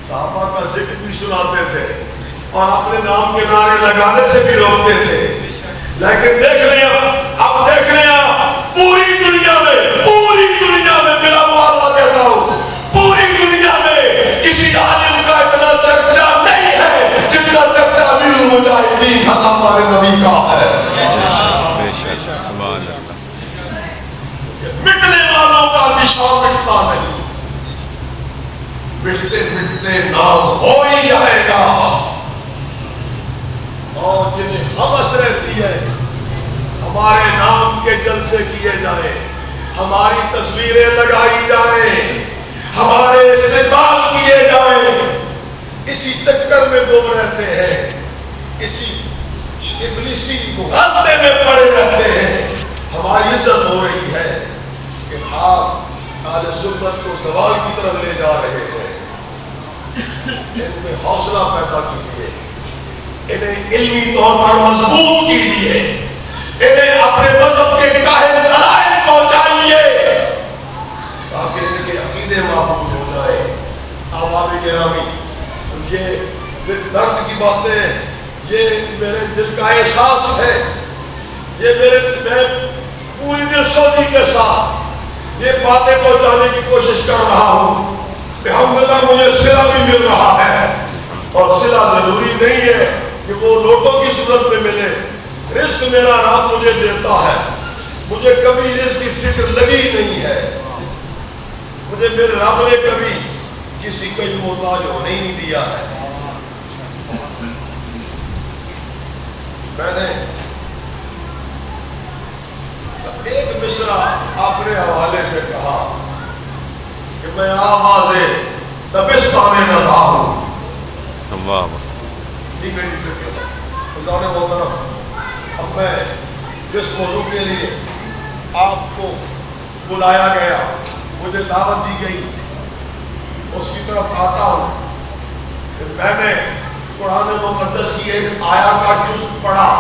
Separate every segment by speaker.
Speaker 1: صحابہ کا ذکر بھی سناتے تھے اور اپنے نام کے نعرے لگانے سے بھی روکتے تھے، لیکن دیکھ لیں اب دیکھ لیں پوری دنیا میں بلا مبالغہ کہتا ہوں، پوری دنیا میں کسی عالم کا اتنا چرچا نہیں ہے جتنا چرچا امیر المجاہدین ہمارے نبی کا ہے۔ مٹنے والوں کا نشان مٹتا نہیں، مٹتے مٹتے نام ہو ہی جائے گا، اور جنہیں ہوس رہتی ہے ہمارے نام کے جلسے کیے جائیں، ہماری تصویریں لگائی جائیں، ہمارے استقبال کیے جائیں، اسی چکر میں گم رہتے ہیں، اسی ابلیسی مغالطے میں پڑے رہتے ہیں۔ ہماری عزت ہو رہی ہے کہ آپ اہل سنت کو زوال کی طرف لے جا رہے ہیں۔ ان میں حوصلہ پیدا کیجیے، انہیں علمی طور پر مضبوط کیجیے، انہیں اپنے مذہب کے قائم دلائل پہنچائیے تاکہ ان کے عقیدے محفوظ ہو جائے۔ احباب گرامی، یہ درد کی باتیں، یہ میرے دل کا احساس ہے، میں پوری دل سوچی کے ساتھ یہ باتیں پہنچانے کی کوشش کر رہا ہوں۔ الحمدللہ مجھے صلہ بھی مل رہا ہے، اور صلہ ضروری نہیں ہے کہ وہ نوٹوں کی صورت میں ملے۔ رزق میرا رب مجھے دیتا ہے، مجھے کبھی رزق کی فکر لگی نہیں ہے، مجھے میرے رب نے کبھی کسی کا محتاج ہونے ہی نہیں دیا ہے۔ میں نے ایک مصرع اپنے حوالے سے کہا کہ میں آواز دبستان نظا ہوں۔ نہیں میری فکر خدا نے محترم، اب میں جس موضوع کے لیے آپ کو بلایا گیا، مجھے دعوت دی گئی، اس کی طرف آتا ہوں۔ میں نے قرآن مقدس کی ایک آیا کا جز پڑھا،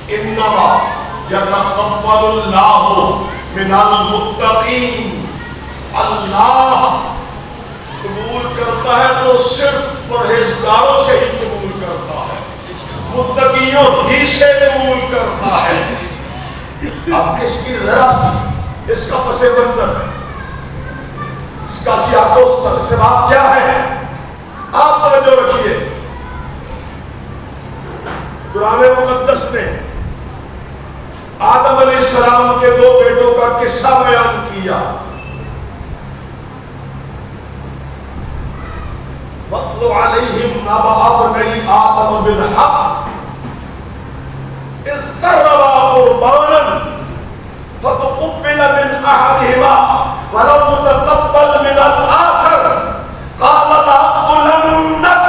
Speaker 1: انما یتقبل اللہ من المتقین، اللہ قبول کرتا ہے تو صرف پرہیزگاروں سے ہی قبول کرتا ہے، متقیوں ہی سے قبول کرتا ہے۔ اب اس کی ذرا سی اس کا پس منظر، اس کا سیاق و سباق کیا ہے، آپ توجہ رکھیے۔ قرآن مقدس نے آدم علیہ السلام کے دو بیٹوں کا قصہ بیان کیا۔ وَاتْلُ عَلَيْهِمْ نَبَأَ ابْنَيْ آدَمَ بِالْحَقِّ إِذْ قَرَّبَا قُرْبَانًا فَتُقُبِّلَ مِنْ أَحَدِهِمَا وَلَمْ يُتَقَبَّلْ مِنَ الْآخَرِ قَالَ لَأَقْتُلَنَّكَ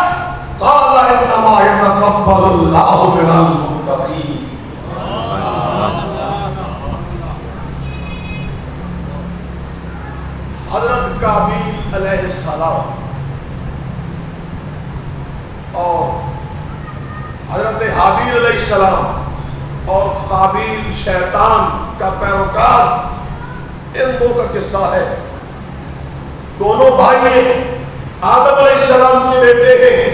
Speaker 1: قَالَ إِنَّمَا يَتَقَبَّلُ اللَّهُ مِنَ الْمُتَّقِينَ۔ حضرت قابیل علیہ السلام اور حضرت حابیل علیہ السلام اور قابیل شیطان کا پیروکار، ان دو کا قصہ ہے۔ دونوں بھائی ہیں، آدم علیہ السلام کے بیٹے ہیں،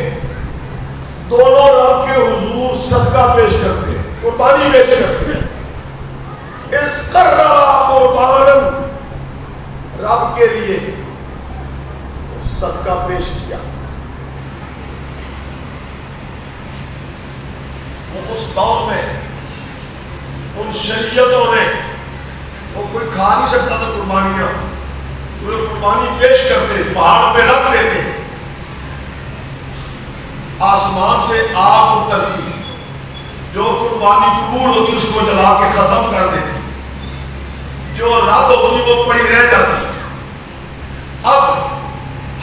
Speaker 1: دونوں رب کے حضور صدقہ پیش کرتے ہیں، قربانی پیش کرتے ہیں۔ اس قربا قربان رب کے لیے صدقہ پیش کیا۔ اس دور میں ان شریعتوں نے، وہ کوئی کھا نہیں سکتا تھا قربانیاں، وہ قربانی پیش کرتے، پہاڑ پہ رکھ دیتے، آسمان سے آگ اترتی، جو قربانی قبول ہوتی اس کو جلا کے ختم کر دیتی، جو رد ہوتی وہ پڑی رہ جاتی۔ اب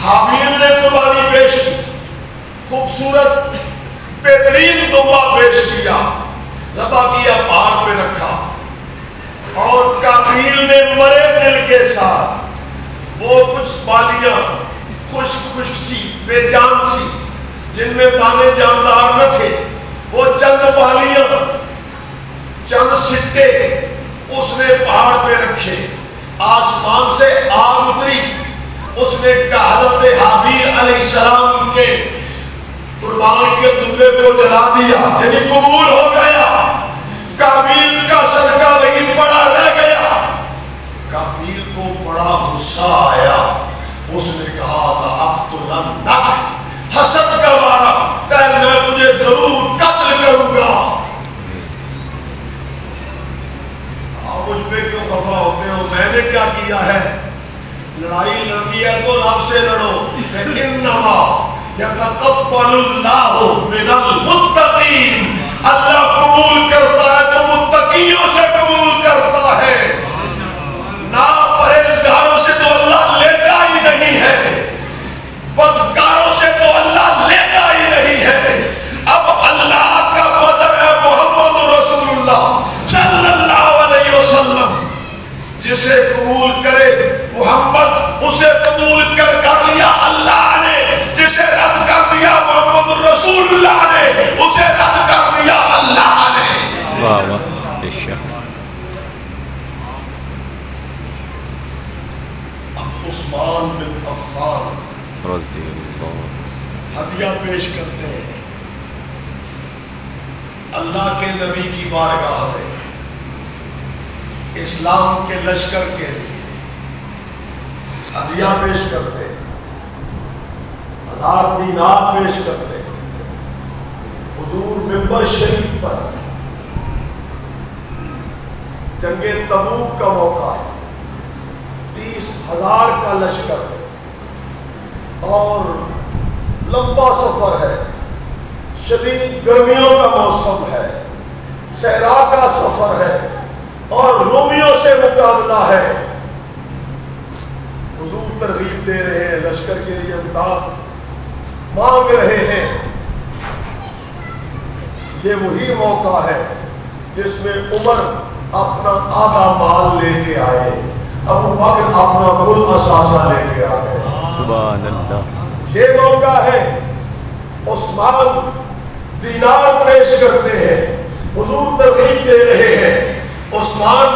Speaker 1: حابیل نے قربانی پیش کی، خوبصورت بہترین دعا پیش کیا، ذبح کیا، پہاڑ پہ رکھا، اور قابیل نے مرے دل کے ساتھ وہ کچھ بالیاں خشک سی، بے جان سی، جن میں دانے جاندار نہ تھے، وہ چند بالیاں، چند سکے اس نے پہاڑ پہ رکھے، آسمان سے آگ اتری، اس نے حضرت حابیل علیہ السلام رتبے کو جلا دیا، یعنی قبول ہو گیا، کابیل کا صدقہ وہی پڑا رہ گیا۔ کابیل کو بڑا غصہ آیا، اس نے کہا تھا اقتلنک، حسد کا مارا، کہ میں تجھے ضرور قتل کروں گا۔ آپ مجھ پہ کیوں خفا ہوتے ہو؟ میں نے کیا کیا ہے؟ لڑائی لڑنی ہے تو رب سے لڑو، انما یتقبل اللہ من المتقین، اللہ قبول کرتا ہے تو متقیوں سے قبول کرتا ہے، ناپرہیزگاروں سے تو اللہ لیتا ہی نہیں ہے، بدکاروں سے تو اللہ لیتا ہی نہیں ہے۔ اب اللہ کا فضل ہے محمد رسول اللہ صلی اللہ علیہ وسلم، جسے قبول کرے محمد اسے قبول کر لیا اللہ نے، جسے رد کر دیا محمد رسول اللہ نے اسے رد کر دیا اللہ نے۔
Speaker 2: واہ واہ عشاء۔
Speaker 1: اب عثمان بن عفان
Speaker 2: رضی اللہ
Speaker 1: ہدیہ پیش کرتے ہیں اللہ کے نبی کی بارگاہ میں، اسلام کے لشکر کے لیے ہدیہ پیش کرتے ہیں، 1000 دینار پیش کرتے ہیں۔ حضور ممبر شریف پر، جنگ تبوک کا موقع ہے، 30,000 کا لشکر ہے اور لمبا سفر ہے، شدید گرمیوں کا موسم ہے، صحرا کا سفر ہے اور رومیوں سے مقابلہ ہے۔ حضور ترغیب دے رہے ہیں، لشکر کے لیے امداد مانگ رہے ہیں۔ یہ وہی موقع ہے جس میں عمر اپنا آدھا مال لے کے آئے، ابو بکر اپنا کل اثاثہ لے کے آ گئے۔
Speaker 2: سبحان اللہ۔
Speaker 1: یہ موقع ہے، عثمان دینار پیش کرتے ہیں، حضور ترغیب دے رہے ہیں، عثمان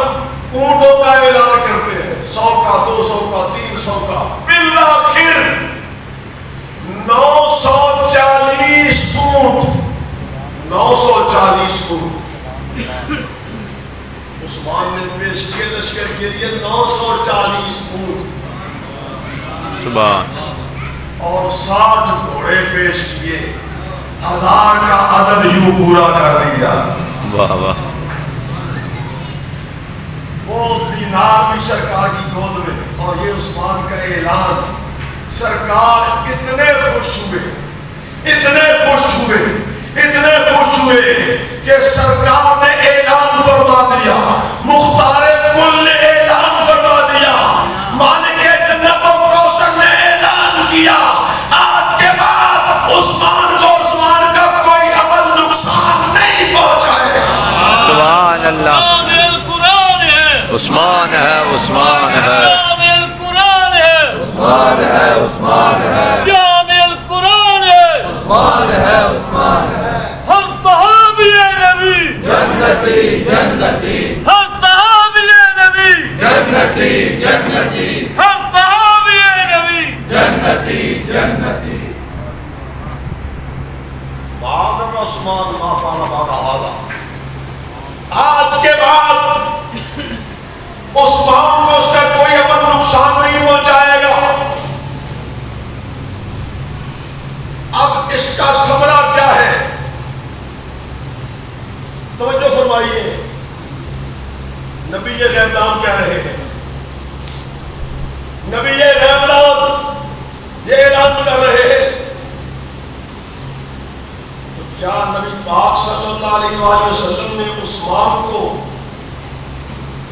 Speaker 1: اونٹوں کا اعلان کرتے ہیں، 100 کا، 200 کا، 300 کا، بالآخر 940 اونٹ، 940 اونٹ عثمان نے پیش کیے لشکر کے لیے، 940 اونٹ
Speaker 2: سبحان،
Speaker 1: اور 60 گھوڑے پیش کیے، 1000 کا عدد یوں پورا کر دیا۔
Speaker 2: واہ واہ۔
Speaker 1: وہ دینار بھی سرکار کی گود میں، اور یہ عثمان کا اعلان۔ سرکار اتنے خوش ہوئے، اتنے خوش ہوئے، اتنے خوش ہوئے کہ سرکار نے اعلان فرما دیا، مختار کل نے اعلان فرما دیا، مالک جنت و کوثر نے اعلان کیا، آج کے بعد عثمان کو عثمان کا کوئی عمل نقصان نہیں پہنچائے گا۔
Speaker 2: سبحان اللہ۔ عثمان ہے، عثمان ہے،
Speaker 3: عثمان ہے، عثمان ہے،
Speaker 4: جامع القرآن ہے،
Speaker 3: عثمان ہے، عثمان ہے،
Speaker 4: ہر صحابی نبی
Speaker 3: جنتی جنتی،
Speaker 4: ہر صحابی نبی
Speaker 3: جنتی جنتی،
Speaker 4: ہر صحابی نبی
Speaker 3: جنتی جنتی۔
Speaker 1: بعد عثمان ما فعل بعد هذا، آج کے بعد عثمان کو اس کا کوئی عمل نقصان نہیں پہنچائے گا۔ اب اس کا ثمرہ کیا ہے؟ توجہ فرمائیے، نبی غیب نام کہہ رہے ہیں، نبی غیب نام یہ اعلان کر رہے ہیں، تو کیا نبی پاک صلی اللہ علیہ وآلہ وسلم نے عثمان کو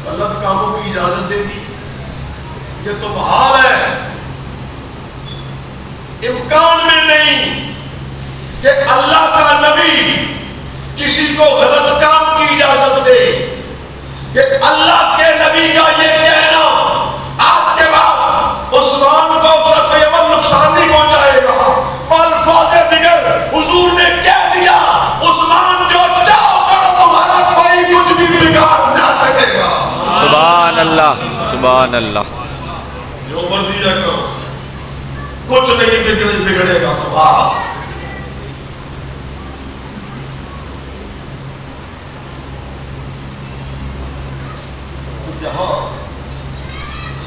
Speaker 1: غلط کاموں کی اجازت دے دی؟ یہ تو محال ہے، امکان میں نہیں کہ اللہ کا نبی کسی کو غلط کام کی اجازت دے، کہ اللہ کے نبی کا یہ کہنا آج کے بعد عثمان کو اس کا کوئی عمل نقصان نہیں پہنچائے گا۔ الفاظ دیگر حضور نے کہہ دیا، عثمان جو چاہو کرو، تمہارا کوئی کچھ بھی بگاڑ نہ سکے گا۔
Speaker 2: سبحان اللہ، سبحان اللہ۔
Speaker 1: جو مرضی نہ کرو، کچھ نہیں بگڑے گا تمہارا۔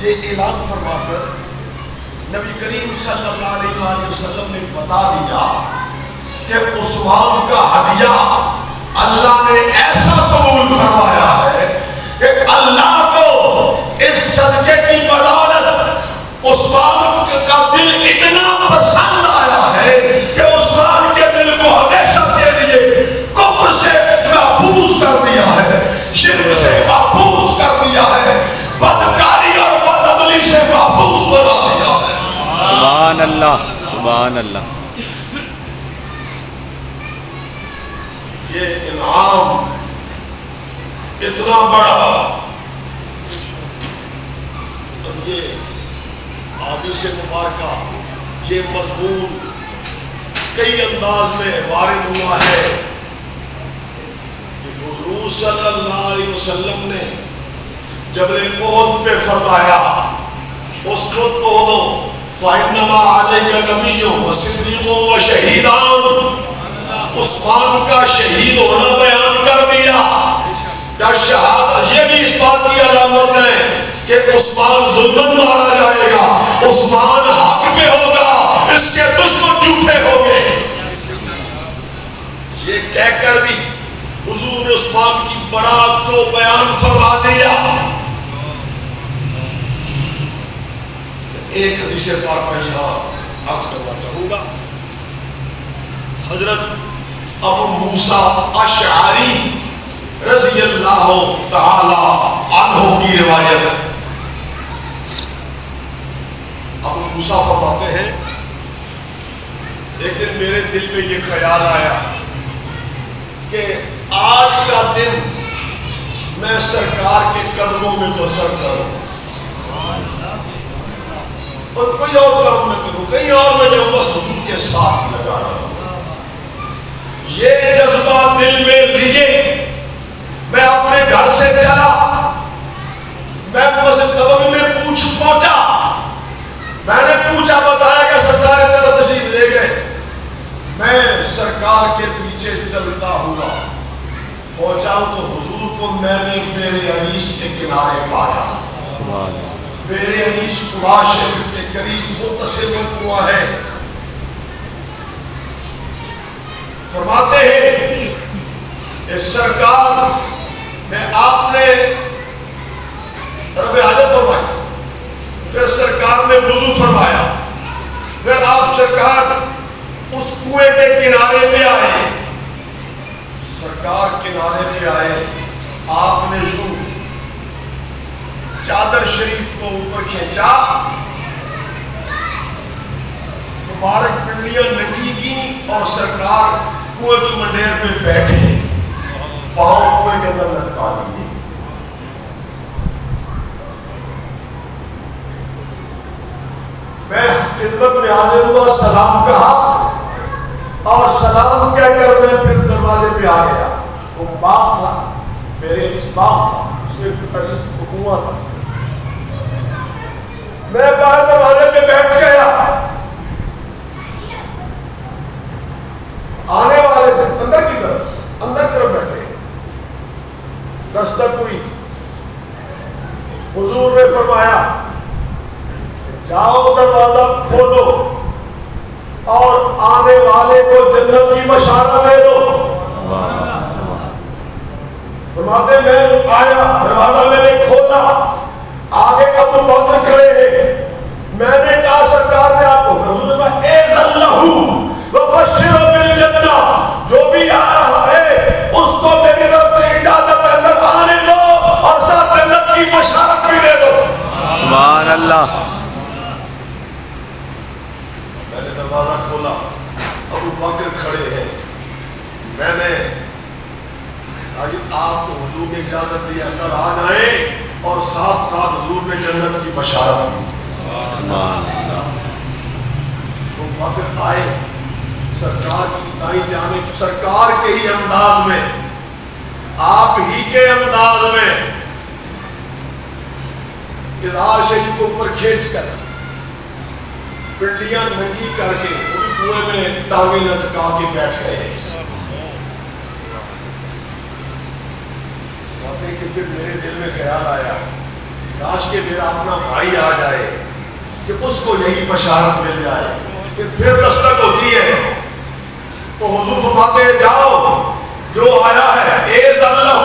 Speaker 1: یہ اعلان فرما کر نبی کریم صلی اللہ علیہ وآلہ وسلم نے بتا دیا کہ عثمان کا ہدیہ اللہ نے ایسا قبول فرمایا ہے کہ اللہ کو اس صدقے کی بدولت عثمان کا دل اتنا پسند آیا ہے کہ عثمان کے دل کو ہمیشہ کے لیے کفر سے محفوظ کر دیا ہے، شرک سے محفوظ کر دیا ہے، بدکاری اور بدعملی سے محفوظ بنا دیا ہے۔
Speaker 2: سبحان اللہ، سبحان اللہ۔
Speaker 1: یہ انعام اتنا بڑا، اب یہ حدیث مبارکہ یہ مضمون کئی انداز میں وارد ہوا ہے کہ حضور صلی اللہ علیہ وسلم نے جبل احد پہ فرمایا اسقط احد فإنما علیک نبی و صدیق و شہیدان، عثمان کا شہید ہونا بیان کر دیا۔ یا شہادت یہ بھی اس بات کی علامت ہے کہ عثمان ظلمن مارا جائے گا، عثمان حق پہ ہوگا، اس کے دشمن جھوٹے ہوں گے۔ یہ کہہ کر بھی حضور نے عثمان کی برات کو بیان فرما دیا۔ ایک حدیث پاک میں یہاں عرض کرنا چاہوں گا، حضرت ابو موسیٰ اشعری رضی اللہ تعالی عنہ کی روایت۔ ابو موسیٰ فرماتے ہیں ایک دن میرے دل میں یہ خیال آیا کہ آج کا دن میں سرکار کے قدموں میں بسر کروں اور کوئی اور کام نہ کروں، کہیں اور میں جاؤں، بس حضور کے ساتھ لگا رہا ہوں۔ یہ جذبہ دل میں لیے میں اپنے گھر سے چلا، میں مسجد نبوی میں پہنچا، میں نے پوچھا، بتایا کہ سرکار سے تشریف لے گئے۔ میں سرکار کے پیچھے چلتا ہوا پہنچا تو حضور کو میں نے میرے انیس کے کنارے پایا۔ میرے انیس قباء شریف کے قریب متصل ہوا ہے۔ فرماتے ہیں اس سرکار میں آپ نے رفع حاجت فرمائی، پھر سرکار نے وضو فرمایا، پھر آپ سرکار اس کنویں کے کنارے پہ آئے۔ سرکار کنارے پہ آئے، آپ نے یوں چادر شریف کو اوپر کھینچا، مبارک پنڈلیاں ننگی کی اور سرکار کنویں کی منڈیر پہ بیٹھے، پاؤں کنویں کے اندر لٹکا دیے۔ میں خدمت میں حاضر ہوا، سلام کہا اور سلام کہہ کر میں پھر دروازے پہ آ گیا۔ وہ باغ تھا، میرے اس باغ تھا، اس میں کنواں تھا۔ میں باہر دروازے پہ بیٹھ گیا، آنے والے اندر کی طرف بیٹھے، دستک ہوئی، حضور نے فرمایا جاؤ دروازہ کھولو اور آنے والے کو جنت کی بشارت دے دو۔ فرماتے میں آیا، دروازہ میں نے کھولا، آگے ابو بکر کھڑے ہیں۔ میں نے کہا سرکار نے آپ کو، حضور نے کہا اذن لہو وبشرہ بالجنہ، جو بھی آ رہا ہے اس کو میری طرف سے اجازت اندر آنے دو اور ساتھ جنت کی بشارت بھی دے دو۔
Speaker 2: سبحان اللہ۔
Speaker 1: میں نے دروازہ کھولا، ابو بکر کھڑے ہیں۔ میں نے آج آپ کو حضور نے اجازت دی اندر آ جائیں اور ساتھ ساتھ حضور نے جنت کی بشارت دی۔ وہ بکر آئے، سرکار کی دائیں جانب، سرکار کے ہی انداز میں، آپ ہی کے انداز میں ادار شریف کو اوپر کھینچ کر پنڈلیاں ننگی کر کے وہ بھی کنویں میں ٹانگیں لٹکا کے بیٹھ گئے۔ کہ پھر میرے دل میں خیال آیا کاش کہ میرا اپنا بھائی آ جائے کہ اس کو یہی بشارت مل جائے کہ پھر دستک ہوتی ہے. تو حضور فرماتے ہیں جاؤ جو آیا ہے اذن لہ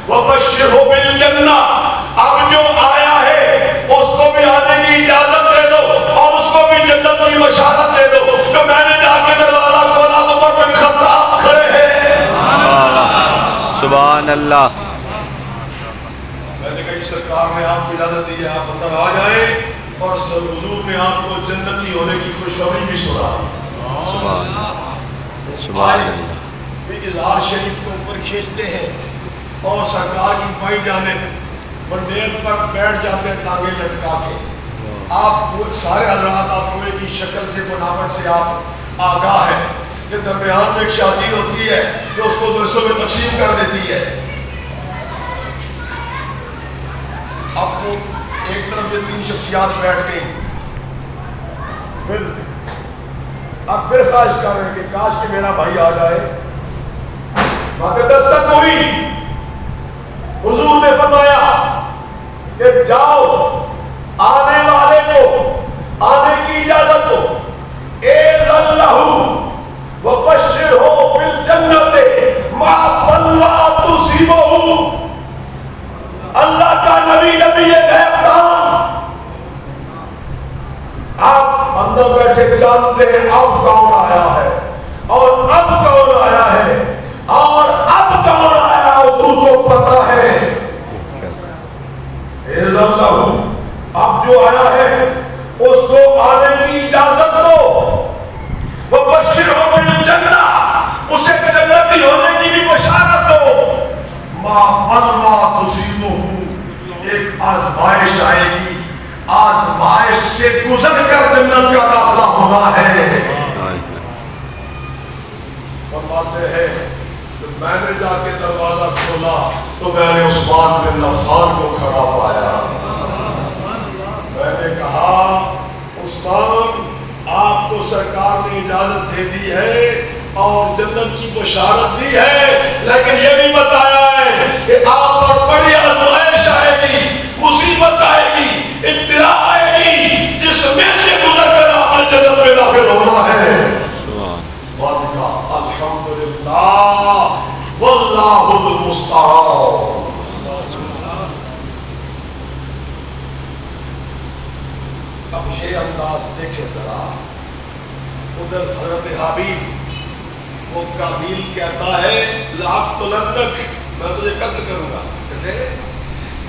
Speaker 1: وبشرہ بالجنہ، اب جو آیا ہے اس کو بھی آنے کی اجازت دے دو اور اس کو بھی جنت کی بشارت دے دو. تو میں نے جا کے دروازہ کھولا تو عمر بن خطاب کھڑے ہیں.
Speaker 2: سبحان اللہ.
Speaker 1: میں نے کہا سرکار نے آپ کو اجازت دی ہے آپ اندر آ جائیں اور حضور نے آپ کو جنتی ہونے کی خوشخبری بھی سنا.
Speaker 2: سبحان اللہ. سبحان اللہ.
Speaker 1: اظہار شریف کو اوپر کھینچتے ہیں اور سرکار کی بائیں جانب بندیل پر بیٹھ جاتے ہیں ٹانگیں لٹکا کے. آپ سارے حضرات آپ ہوئے کی شکل سے بناوٹ سے آپ آگاہ ہے کہ درمیان میں ایک شاطین ہوتی ہے جو اس کو درسوں میں تقسیم کر دیتی ہے. اب تو ایک طرف یہ تین شخصیات بیٹھ گئی. اب پھر خواہش کر رہے ہیں کہ کاش کہ میرا بھائی آ جائے. وہاں دستک ہوئی. حضور نے فرمایا کہ جاؤ آنے والے کو آنے کی اجازت دو. اذن لہ وبشرہ بالجنۃ ما بلوا تصیبہ. اللہ کا نبی غیب کام. آپ اندر بیٹھے جانتے ہیں اب کون آیا ہے اور اب کون آیا ہے اور اب کون آیا حضور کو پتا ہے. اذن لہ، اب جو آیا ہے اس کو آنے کی اجازت دو. وبشرہ بالجنہ، اسے جنتی ہونے کی بھی بشارت دو. ما بلوا تصیبہ، ایک آزمائش آئے گی، آزمائش سے گزر کر جنت کا داخلہ ہونا ہے. فرماتے ہیں کہ میں نے جا کے دروازہ کھولا تو میں نے عثمان بن عفان کو کھڑا پایا. میں نے کہا عثمان آپ کو سرکار نے اجازت دے دی ہے اور جنت کی بشارت دی ہے، لیکن یہ بھی بتایا ہے کہ آپ پر بڑی آزمائش آئے گی، مصیبت آئے گی، ابتلا آئے گی، جس میں سے گزر کر آپ نے جنت میں داخل ہونا ہے. الحمدللہ واللہ المستعان. اب یہ انداز دیکھیں ذرا. ادھر حضرت حابیل، وہ قابیل کہتا ہے لأقتلنک، میں تجھے قتل کروں گا.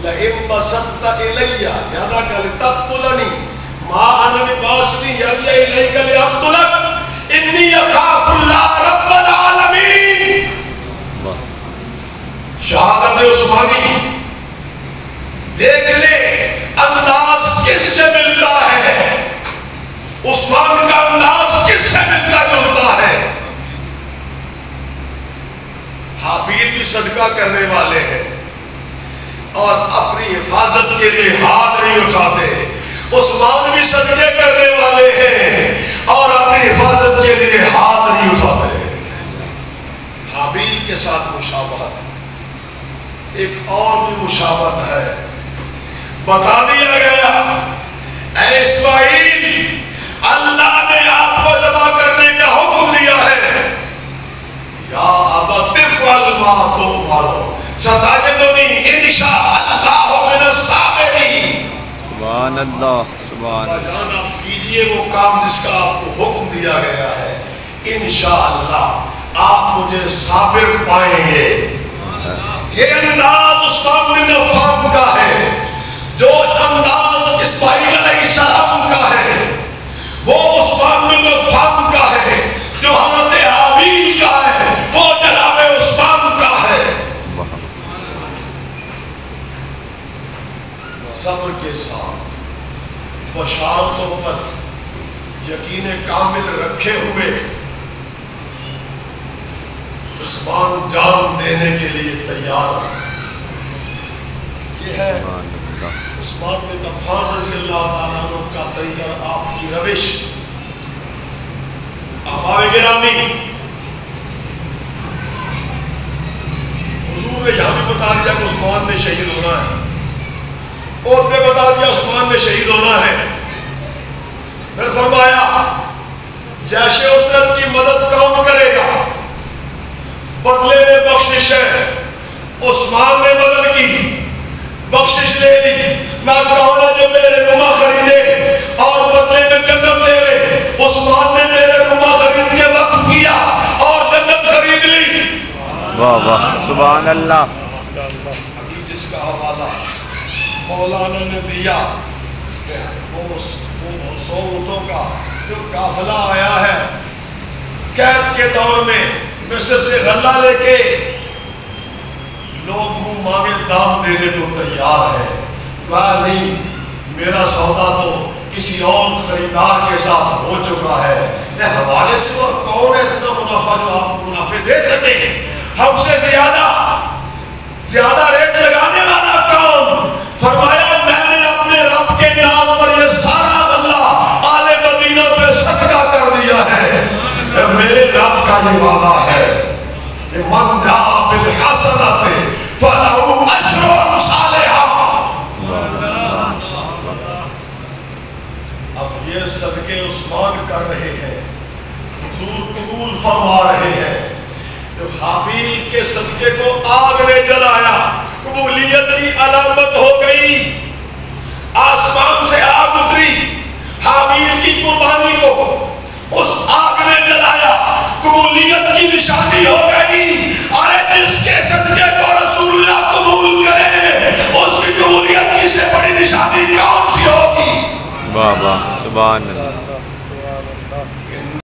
Speaker 1: لئن بسطت الی یدک لتقتلنی ما انا بباسط یدی الیک لأقتلک انی اخاف اللہ رب العالمین. شہادت عثمانی دیکھ لے انداز کس سے ملتا ہے، عثمان کا انداز کس سے ملتا جلتا ہے. حابیل بھی صدقہ کرنے والے ہیں اور اپنی حفاظت کے لیے ہاتھ نہیں اٹھاتے. عثمان بھی صدقے کرنے والے ہیں اور اپنی حفاظت کے لیے ہاتھ نہیں اٹھاتے. حابیل کے ساتھ مشابہت، ایک اور بھی مشابہت ہے. بتا دیا گیا اے اسماعیل اللہ نے آپ کو ذبح کرنے کا حکم دیا ہے. یا ابت افعل ما تؤمر ستجدنی ان شاء اللہ من الصابرین.
Speaker 2: سبحان اللہ. سبحان اللہ.
Speaker 1: جان آپ کیجئے وہ کام جس کا آپ کو حکم دیا گیا ہے، انشاءاللہ آپ مجھے صابر پائیں گے. یہ انداز عثمان بن عفان کا ہے، جو انداز اسماعیل علیہ السلام کا ہے وہ عثمان بن عفان کا ہے، جو حضرت حابیل کا ہے وہ جناب عثمان کا ہے. صبر کے ساتھ بشارتوں پر یقین کامل رکھے ہوئے عثمان جان دینے کے لیے تیار ہے. یہ ہے عثمان بن عفان رضی اللہ تعالیٰ عنہ کا طریقہ، آپ کی روش. احباب گرامی، حضور نے یہاں بھی بتا دیا کہ عثمان نے شہید ہونا ہے. اور نے بتا دیا عثمان نے شہید ہونا ہے. پھر فرمایا جیش اسرت کی مدد کون کرے گا؟ بدلے میں بخشش ہے. عثمان نے مدد کی, بخشش لے لی. میں کہوں نا جو میرے نما خریدے اور بدلے میں جنت دے لے. عثمان نے میرے نما خرید کے وقت کیا اور جنت خرید لی.
Speaker 2: واہ واہ سبحان اللہ.
Speaker 1: ابھی جس کا حوالہ مولانا نے دیا کہ وہ 100 اونٹوں کا جو قافلہ آیا ہے قید کے دور میں مصر سے غلہ لے کے, لوگ منہ مانگے دام دینے کو تیار ہے. نہیں, میرا سودا تو کسی اور خریدار کے ساتھ ہو چکا ہے. ہمارے سوا کون ہے اتنا منافع جو آپ منافع دے سکے؟ ہم سے زیادہ ریٹ لگانے والا کون؟ فرمایا میں نے اپنے رب کے نام پر یہ سارا غلہ آل مدینہ پہ صدقہ کر دیا ہے. میرے رب کا یہ وعدہ ہے من جاء بالحسنۃ فلہ عشر امثالھا. اب یہ صدقے عثمان کر رہے ہیں, حضور قبول فرما رہے ہیں. جو حابیل کے صدقے کو آگ نے جلایا, قبولیت کی علامت ہو گئی. آسمان سے آگ اتری, حابیل کی قربانی کو اس آگ نے جلایا, قبولیت کی نشانی ہو گئی. ارے جس کے صدقے کو رسول اللہ قبول کرے اس کی قبولیت کی سے بڑی نشانی کون سی ہوگی؟
Speaker 2: واہ واہ سبحان اللہ.